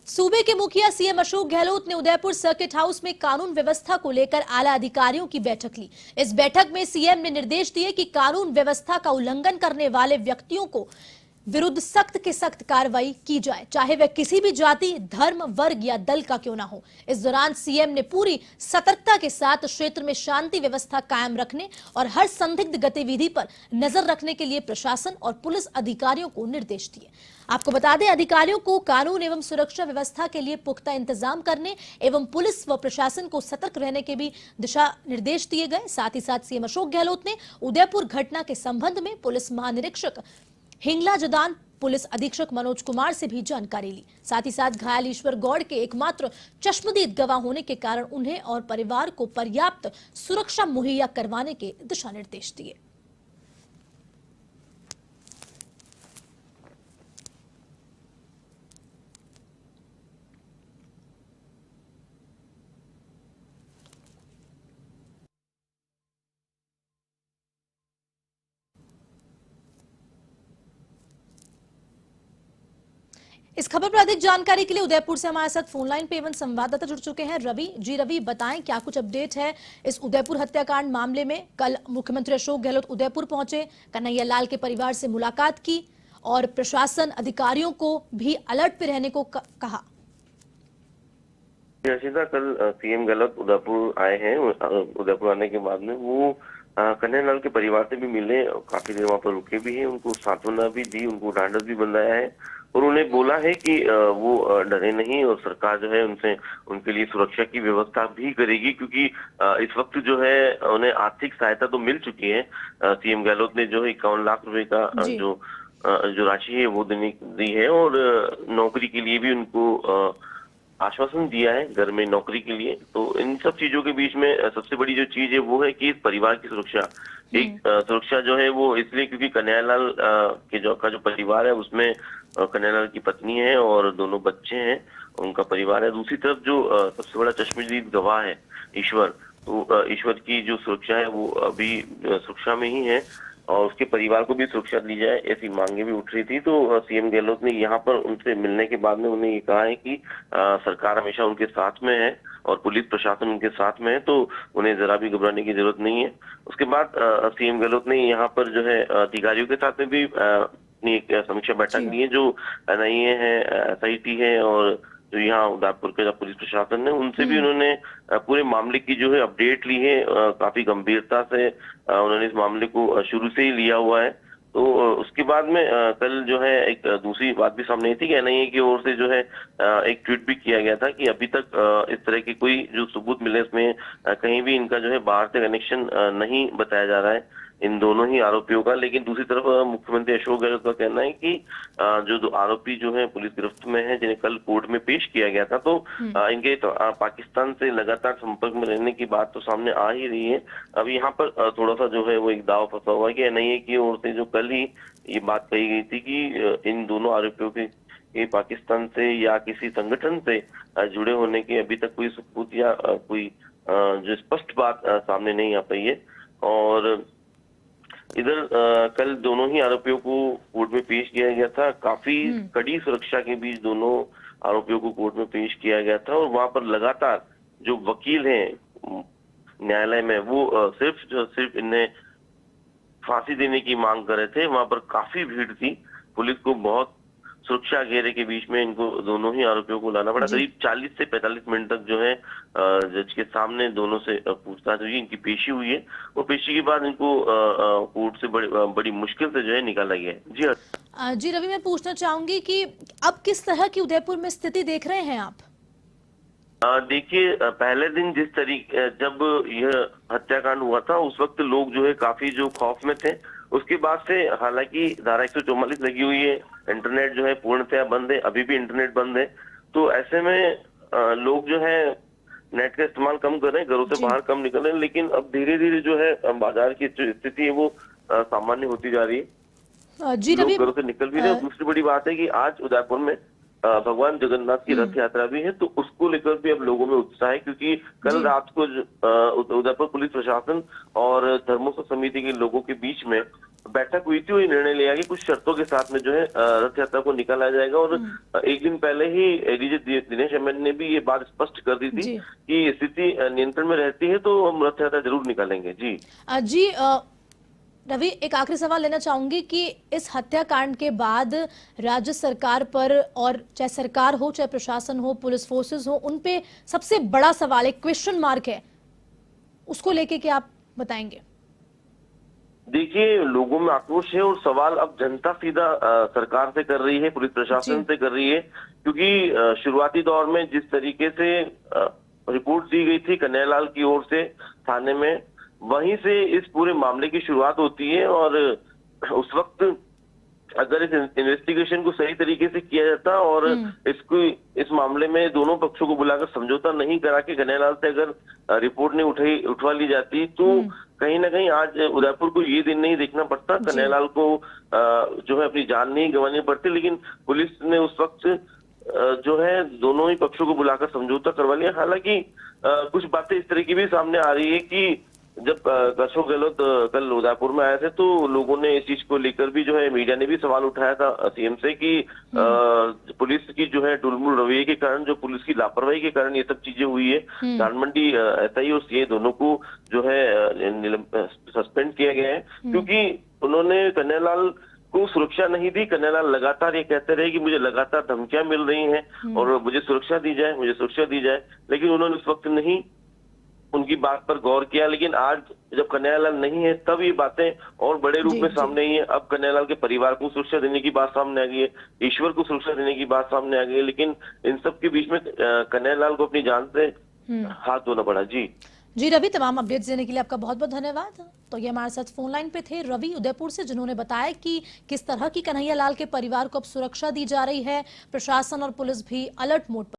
सूबे के मुखिया सीएम अशोक गहलोत ने उदयपुर सर्किट हाउस में कानून व्यवस्था को लेकर आला अधिकारियों की बैठक ली। इस बैठक में सीएम ने निर्देश दिए कि कानून व्यवस्था का उल्लंघन करने वाले व्यक्तियों को विरुद्ध सख्त के सख्त कार्रवाई की जाए, चाहे वह किसी भी जाति, धर्म, वर्ग या दल का क्यों ना हो। इस दौरान सीएम ने पूरी सतर्कता के साथ क्षेत्र में शांति व्यवस्था कायम रखने और हर संदिग्ध गतिविधि पर नजर रखने के लिए प्रशासन और पुलिस अधिकारियों को निर्देश दिए। आपको बता दें, अधिकारियों को कानून एवं सुरक्षा व्यवस्था के लिए पुख्ता इंतजाम करने एवं पुलिस व प्रशासन को सतर्क रहने के भी दिशा निर्देश दिए गए। साथ ही साथ सीएम अशोक गहलोत ने उदयपुर घटना के संबंध में पुलिस महानिरीक्षक हिंगला जदान, पुलिस अधीक्षक मनोज कुमार से भी जानकारी ली। साथ ही साथ घायल ईश्वर गौड़ के एकमात्र चश्मदीद गवाह होने के कारण उन्हें और परिवार को पर्याप्त सुरक्षा मुहैया करवाने के दिशा निर्देश दिए। इस खबर पर अधिक जानकारी के लिए उदयपुर से हमारे साथ फोन लाइन पे एवं संवाददाता जुड़ चुके हैं रवि जी। रवि, बताएं क्या कुछ अपडेट है इस उदयपुर हत्याकांड मामले में। कल मुख्यमंत्री अशोक गहलोत उदयपुर पहुंचे, कन्हैया लाल के परिवार से मुलाकात की और प्रशासन अधिकारियों को भी अलर्ट पे रहने को कहा। हर्षिता, कल सीएम गहलोत उदयपुर आए हैं। उदयपुर आने के बाद में वो कन्हैया लाल के परिवार से भी मिले, काफी देर वहां पर रुके भी हैं, उनको सांत्वना भी दी, उनको ढांढस भी बंधाया है और उन्हें बोला है कि वो डरे नहीं और सरकार जो है उनसे उनके लिए सुरक्षा की व्यवस्था भी करेगी, क्योंकि इस वक्त जो है उन्हें आर्थिक सहायता तो मिल चुकी है। सीएम गहलोत ने जो है 51 लाख रुपए का जो राशि है वो दी है और नौकरी के लिए भी उनको आश्वासन दिया है, घर में नौकरी के लिए। तो इन सब चीजों के बीच में सबसे बड़ी जो चीज है वो है कि इस परिवार की सुरक्षा। एक सुरक्षा जो है वो इसलिए क्योंकि कन्हैया लाल के जो परिवार है उसमें कन्हैया लाल की पत्नी है और दोनों बच्चे हैं, उनका परिवार है। दूसरी तरफ जो सबसे बड़ा चश्मदीद गवाह है ईश्वर, तो ईश्वर की जो सुरक्षा है वो अभी सुरक्षा में ही है और उसके परिवार को भी सुरक्षा दी जाए, ऐसी मांगे भी उठ रही थी। तो सीएम गहलोत ने यहाँ पर उनसे मिलने के बाद में उन्हें ये कहा है कि सरकार हमेशा उनके साथ में है और पुलिस प्रशासन उनके साथ में है, तो उन्हें जरा भी घबराने की जरूरत नहीं है। उसके बाद सीएम गहलोत ने यहाँ पर जो है अधिकारियों के साथ में भी अपनी एक समीक्षा बैठक ली है। जो एनआईए है, एसआईटी है और जो यहाँ उदयपुर के पुलिस प्रशासन है, उनसे भी उन्होंने पूरे मामले की जो है अपडेट ली है। काफी गंभीरता से उन्होंने इस मामले को शुरू से ही लिया हुआ है। तो उसके बाद में कल जो है एक दूसरी बात भी सामने आई थी कि एनआईए की ओर से जो है एक ट्वीट भी किया गया था कि अभी तक इस तरह के कोई जो सबूत मिले उसमें कहीं भी इनका जो है बाहर से कनेक्शन नहीं बताया जा रहा है इन दोनों ही आरोपियों का। लेकिन दूसरी तरफ मुख्यमंत्री अशोक गहलोत का कहना है कि जो दो आरोपी जो है पुलिस गिरफ्त में है, जिन्हें कल कोर्ट में पेश किया गया था, तो इनके पाकिस्तान से लगातार संपर्क में रहने की बात तो सामने आ ही रही है। अब यहाँ पर थोड़ा सा जो है वो एक दाव फंसा हुआ है कि एनआईए की ओर से जो कल ही ये बात कही गई थी कि इन दोनों आरोपियों के पाकिस्तान से या किसी संगठन से जुड़े होने के अभी तक कोई सबूत या कोई जो स्पष्ट बात सामने नहीं आ पाई है। और इधर कल दोनों ही आरोपियों को कोर्ट में पेश किया गया था। काफी कड़ी सुरक्षा के बीच दोनों आरोपियों को कोर्ट में पेश किया गया था और वहां पर लगातार जो वकील हैं न्यायालय में वो सिर्फ इन्हें फांसी देने की मांग कर रहे थे। वहां पर काफी भीड़ थी, पुलिस को बहुत सुरक्षा घेरे के बीच में इनको दोनों ही आरोपियों को लाना पड़ा। करीब 40 से 45 मिनट तक जो है जज के सामने दोनों से पूछताछ हुई, इनकी पेशी हुई है और पेशी के बाद इनको कोर्ट से बड़ी मुश्किल से जो है निकाला गया है। जी रवि, मैं पूछना चाहूंगी कि अब किस तरह की उदयपुर में स्थिति देख रहे हैं आप? देखिए, पहले दिन जिस तरीके जब यह हत्याकांड हुआ था उस वक्त लोग जो है काफी जो खौफ में थे। उसके बाद से हालांकि धारा 144 लगी हुई है, इंटरनेट जो है पूर्णतया बंद है, अभी भी इंटरनेट बंद है। तो ऐसे में लोग जो है नेट का इस्तेमाल कम कर रहे हैं, घरों से बाहर कम निकल रहे हैं। लेकिन अब धीरे धीरे जो है बाजार की जो स्थिति है वो सामान्य होती जा रही है, लोग घरों से निकल भी रहे हैं। दूसरी बड़ी बात है कि आज उदयपुर में भगवान जगन्नाथ की रथ यात्रा भी है, तो उसको लेकर भी अब लोगों में उत्साह है, क्योंकि कल रात को उदयपुर पुलिस प्रशासन और धर्मोत्सव समिति के लोगों के बीच में बैठक हुई थी, वही निर्णय लिया कि कुछ शर्तों के साथ में जो है रथ यात्रा को निकाला जाएगा। और एक दिन पहले ही एडीजे दिनेश एमएन ने भी ये बात स्पष्ट कर दी थी जी। कि स्थिति नियंत्रण में रहती है तो हम रथ यात्रा जरूर निकालेंगे। जी जी रवि, एक आखिरी सवाल लेना चाहूंगी कि इस हत्याकांड के बाद राज्य सरकार पर, और चाहे सरकार हो चाहे प्रशासन हो, पुलिस फोर्सेस हो, उन पे सबसे बड़ा सवाल, एक क्वेश्चन मार्क है, उसको लेके क्या आप बताएंगे? देखिए, लोगों में आक्रोश है और सवाल अब जनता सीधा सरकार से कर रही है, पुलिस प्रशासन से कर रही है। क्योंकि शुरुआती दौर में जिस तरीके से रिपोर्ट दी गई थी कन्हैयालाल की ओर से थाने में, वहीं से इस पूरे मामले की शुरुआत होती है। और उस वक्त अगर इस इन्वेस्टिगेशन को सही तरीके से किया जाता और इसको इस मामले में दोनों पक्षों को बुलाकर समझौता नहीं करा के कन्हैयालाल से अगर रिपोर्ट नहीं उठवा ली जाती, तो कहीं ना कहीं आज उदयपुर को ये दिन नहीं देखना पड़ता, कन्हैयालाल को जो है अपनी जान नहीं गंवानी पड़ती। लेकिन पुलिस ने उस वक्त जो है दोनों ही पक्षों को बुलाकर समझौता करवा लिया। हालांकि कुछ बातें इस तरह की भी सामने आ रही है कि जब अशोक गहलोत कल उदयपुर में आए थे तो लोगों ने इस चीज को लेकर भी जो है, मीडिया ने भी सवाल उठाया था सीएम से कि पुलिस की जो है डुलमुल रवैये के कारण, जो पुलिस की लापरवाही के कारण ये सब चीजें हुई है। धानमंडी एसआई और सीए दोनों को जो है सस्पेंड किया गया है, क्योंकि उन्होंने कन्हैयालाल को सुरक्षा नहीं दी। कन्हैयालाल लगातार ये कहते रहे कि मुझे लगातार धमकियां मिल रही हैं और मुझे सुरक्षा दी जाए, मुझे सुरक्षा दी जाए, लेकिन उन्होंने उस वक्त नहीं उनकी बात पर गौर किया। लेकिन आज जब कन्हैयालाल नहीं है तब ये बातें और बड़े रूप में सामने आई है। अब कन्हैयालाल के परिवार को सुरक्षा देने की बात सामने आ गई है, ईश्वर को सुरक्षा देने की बात सामने आ गई है, लेकिन इन सब के बीच में कन्हैयालाल को अपनी जान से हाथ धोना पड़ा। जी रवि, तमाम अपडेट्स देने के लिए आपका बहुत बहुत धन्यवाद। तो ये हमारे साथ फोन लाइन पे थे रवि उदयपुर से, जिन्होंने बताया कि किस तरह की कन्हैयालाल के परिवार को अब सुरक्षा दी जा रही है। प्रशासन और पुलिस भी अलर्ट मोड पर